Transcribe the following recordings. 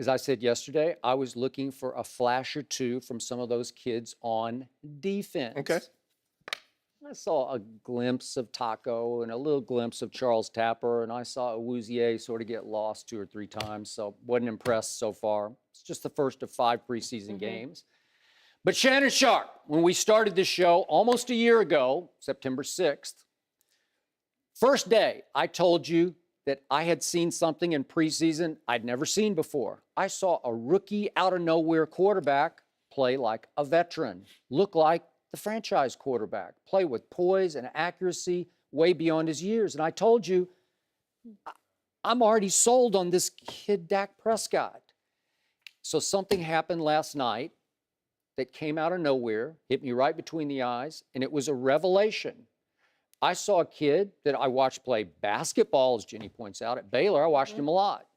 as I said yesterday, I was looking for a flash or two from some of those kids on defense. Okay. I saw a glimpse of Taco and a little glimpse of Charles Tapper, and I saw Awuzie sort of get lost 2 or 3 times, so wasn't impressed so far. It's just the first of 5 preseason games. But Shannon Sharpe, when we started this show almost a year ago, September 6th, first day, I told you that I had seen something in preseason I'd never seen before. I saw a rookie out-of-nowhere quarterback play like a veteran, look like the franchise quarterback, play with poise and accuracy way beyond his years. And I told you, I'm already sold on this kid, Dak Prescott. So something happened last night that came out of nowhere, hit me right between the eyes, and it was a revelation. I saw a kid that I watched play basketball, as Jenny points out, at Baylor. I watched him a lot.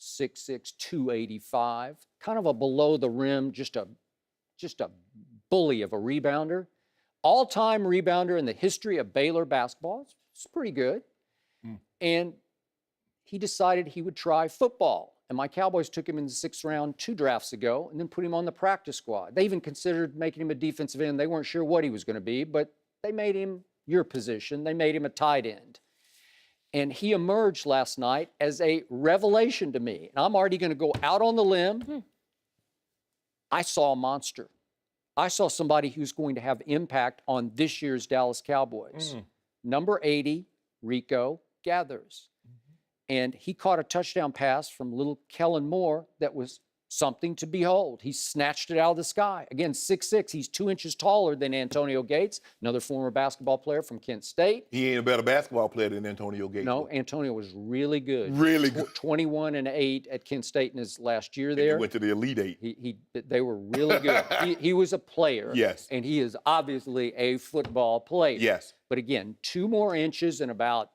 6'6", 285, kind of a below the rim, just a bully of a rebounder. All-time rebounder in the history of Baylor basketball. It's pretty good. And he decided he would try football. And my Cowboys took him in the 6th round 2 drafts ago and then put him on the practice squad. They even considered making him a defensive end. They weren't sure what he was going to be, but they made him your position. They made him a tight end. And he emerged last night as a revelation to me. And I'm already going to go out on the limb. I saw a monster. I saw somebody who's going to have impact on this year's Dallas Cowboys. Number 80, Rico Gathers. And he caught a touchdown pass from little Kellen Moore that was something to behold. He snatched it out of the sky. Again, 6'6", he's 2 inches taller than Antonio Gates, another former basketball player from Kent State. He ain't a better basketball player than Antonio Gates. No, Antonio was really good. Really good. 21-8 at Kent State in his last year there. He went to the Elite Eight. They were really good. he was a player. Yes. And he is obviously a football player. Yes. But again, 2 more inches and about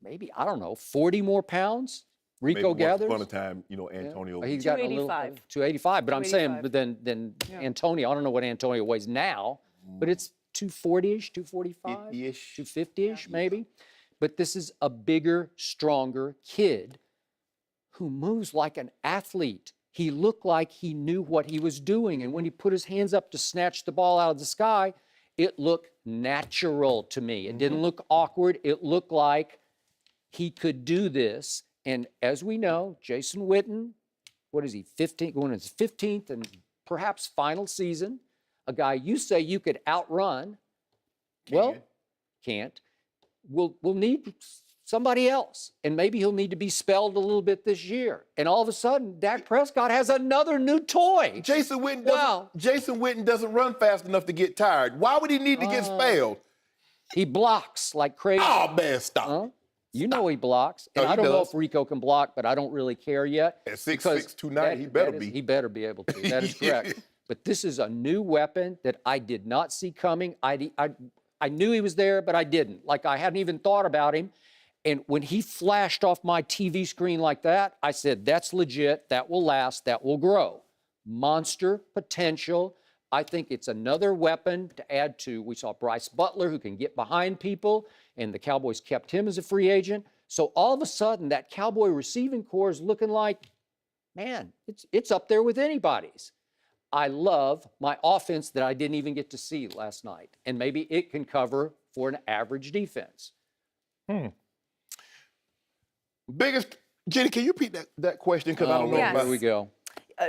maybe, I don't know, 40 more pounds. Rico Gathers. Once upon a time, Antonio. He's got 285. 285. But I'm saying, 285. but then Antonio, I don't know what Antonio weighs now, but it's 240-ish, 245, 50-ish. 250-ish maybe. But this is a bigger, stronger kid who moves like an athlete. He looked like he knew what he was doing. And when he put his hands up to snatch the ball out of the sky, it looked natural to me. It didn't look awkward. It looked like he could do this. And as we know, Jason Witten, what is he, 15, going into his 15th and perhaps final season, a guy you say you could outrun, well, can't. We'll need somebody else. And maybe he'll need to be spelled a little bit this year. And all of a sudden, Dak Prescott has another new toy. Jason Witten doesn't run fast enough to get tired. Why would he need to get spelled? He blocks like crazy. Oh, man, stop. Huh? You know he blocks. And I don't know if Rico can block, but I don't really care yet. At 6'6", 290, he better be. He better be able to. That is correct. But this is a new weapon that I did not see coming. I knew he was there, but I didn't. Like, I hadn't even thought about him. And when he flashed off my TV screen like that, I said, that's legit. That will last. That will grow. Monster potential. I think it's another weapon to add to. We saw Bryce Butler, who can get behind people, and the Cowboys kept him as a free agent. So all of a sudden, that Cowboy receiving core is looking like, man, it's up there with anybody's. I love my offense that I didn't even get to see last night, and maybe it can cover for an average defense. Jenny, can you repeat that question? Because I don't know. yes. Here we go.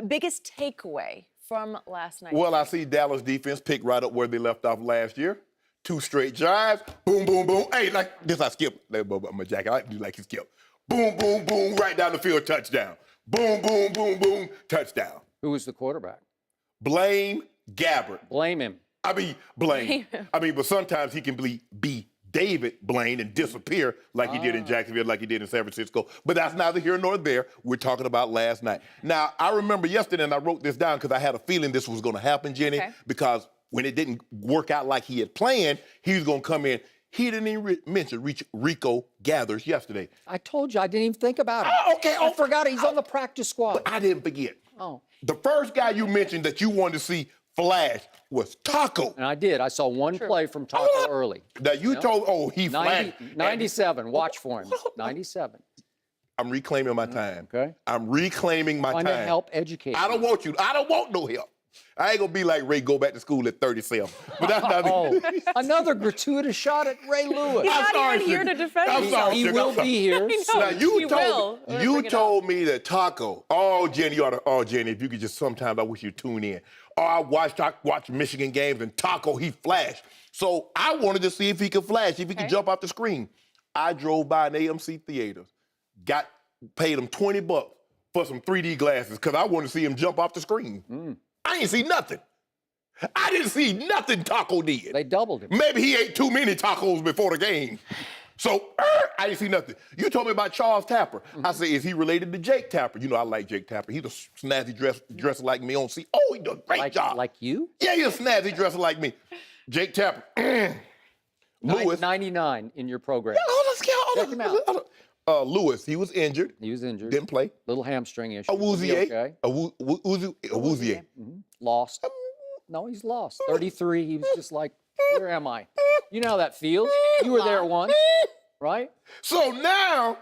Biggest takeaway from last night? Well, I see Dallas defense pick right up where they left off last year. 2 straight drives. Boom, boom, boom. Hey, like this I skip. My jacket, I like to do like he skip. Boom, boom, boom, right down the field, touchdown. Boom, boom, boom, boom, touchdown. Who was the quarterback? Blame Gabbert. Blame him. But sometimes he can be David Blaine and disappear like he did in Jacksonville, like he did in San Francisco. But that's neither here nor there. We're talking about last night. Now, I remember yesterday, and I wrote this down because I had a feeling this was going to happen, Jenny, because when it didn't work out like he had planned, he was going to come in. He didn't even mention Rico Gathers yesterday. I told you, I didn't even think about it. I forgot he's on the practice squad. But I didn't forget. Oh. The first guy you mentioned that you wanted to see flash was Taco. And I did. I saw one play from Taco early. That you told, he flashed. 97. Watch for him. 97. I'm reclaiming my time. Okay. I'm reclaiming my Trying time. to help educate. I don't want you. I don't want no help. I ain't gonna be like Ray, go back to school at 37. But that's not Oh, another gratuitous shot at Ray Lewis. He's I'm not sorry, even here Sugar. to defend I'm himself. sorry, He Sugar. will I'm sorry. be here. Now you He will. told me, you told me that Taco. Oh, Jenny, you ought to. Oh, Jenny, if you could just sometimes, I wish you'd tune in. Oh, I watch Michigan games and Taco, he flashed. So I wanted to see if he could flash, if he could jump off the screen. I drove by an AMC theater, paid him $20 for some 3D glasses because I wanted to see him jump off the screen. I ain't see nothing. I didn't see nothing Taco did. They doubled him. Maybe he ate too many tacos before the game. So I didn't see nothing. You told me about Charles Tapper. I said, is he related to Jake Tapper? You know, I like Jake Tapper. He's a snazzy dresser like me on C. Oh, he does a great job. Like you? Yeah, he's a snazzy dresser like me. Jake Tapper. Lewis. 99 in your program. Check him out. Lewis, he was injured. He was injured. Didn't play. Little hamstring issue. Awuzie. Okay. Awuzie. Lost. No, he's lost. 33. He was just like, where am I? You know how that feels. You were there once, right? So now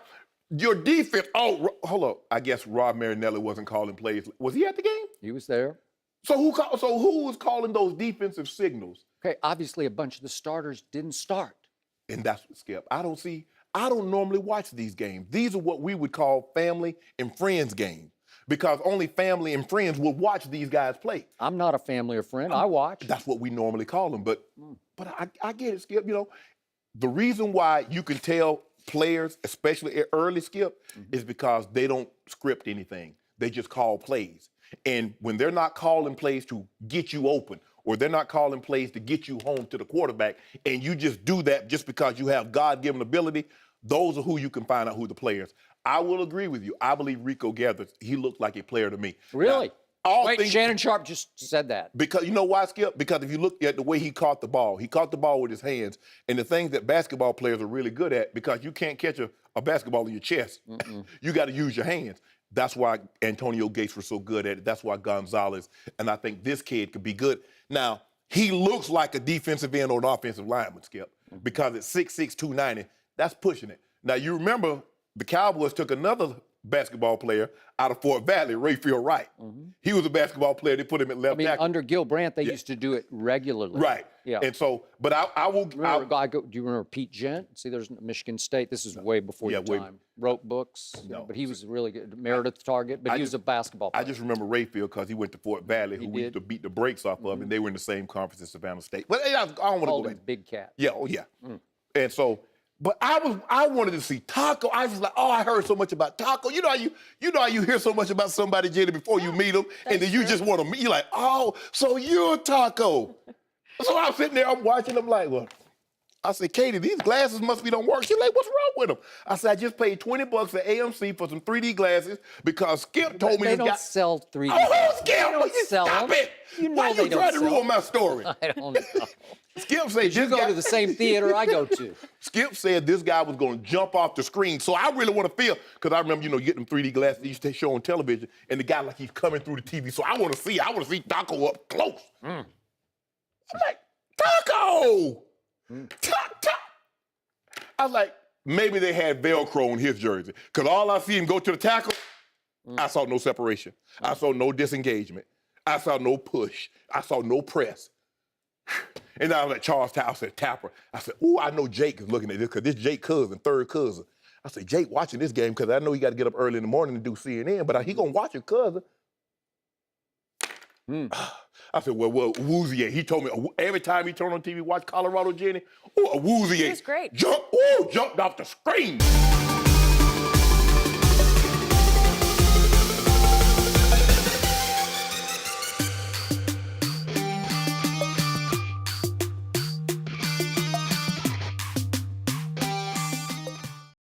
your defense. Oh, hold up. I guess Rob Marinelli wasn't calling plays. Was he at the game? He was there. So who was calling those defensive signals? Okay, obviously a bunch of the starters didn't start. And that's what Skip. I don't normally watch these games. These are what we would call family and friends games because only family and friends will watch these guys play. I'm not a family or friend. I watch. That's what we normally call them. But I get it, Skip. You know, the reason why you can tell players, especially early, Skip, is because they don't script anything. They just call plays. And when they're not calling plays to get you open, or they're not calling plays to get you home to the quarterback, and you just do that just because you have God-given ability, those are who you can find out who the players. I will agree with you. I believe Rico Gathers, he looked like a player to me. Really? Now, Wait, Shannon Sharpe just said that. Because you know why, Skip? Because if you look at the way he caught the ball with his hands, and the things that basketball players are really good at, because you can't catch a basketball in your chest. You got to use your hands. That's why Antonio Gates was so good at it. That's why Gonzalez, and I think this kid could be good. Now, he looks like a defensive end or an offensive lineman, Skip, because at 6'6", 290, that's pushing it. Now, you remember the Cowboys took another basketball player out of Fort Valley, Rayfield Wright. He was a basketball player. They put him at left tackle. Under Gil Brandt, they used to do it regularly. Right. Yeah. And so, but I will. Do you remember Pete Gent? See, there's Michigan State. This is way before your time. Wrote books, but he was really good. Meredith Target, but he was a basketball player. I just remember Rayfield because he went to Fort Valley, who we used to beat the brakes off of, and they were in the same conference as Savannah State. But I don't want to go back. Big Cat. Yeah, oh yeah. And so, but I wanted to see Taco. I was like, oh, I heard so much about Taco. You know how you hear so much about somebody, Jenny, before you meet them, and then you just want to meet. You're like, oh, so you're Taco. So I'm sitting there, I'm watching them like, well, I said, Katie, these glasses must be don't work. She's like, what's wrong with them? I said, I just paid $20 at AMC for some 3D glasses because Skip told me they don't sell 3D. Oh, Skip, They don't sell stop them. it. You know Why they you don't trying to sell ruin my story? I don't know. Skip said You go to the same theater I go to. Skip said this guy was going to jump off the screen. So I really want to feel, because I remember, getting them 3D glasses they used to show on television, and the guy like he's coming through the TV. So I want to see Taco up close. I'm like, Taco! I was like, maybe they had Velcro on his jersey. Because all I see him go to the tackle, I saw no separation. I saw no disengagement. I saw no push. I saw no press. And I was like, Charles Tapper. I said, Tapper. I said, ooh, I know Jake is looking at this because this Jake cousin, third cousin. I said, Jake watching this game because I know he got to get up early in the morning to do CNN, but he going to watch his cousin. I said, well, Awuzie. He told me every time he turned on TV, watch Colorado, Jenny. Oh, Awuzie. He was great. Jumped off the screen.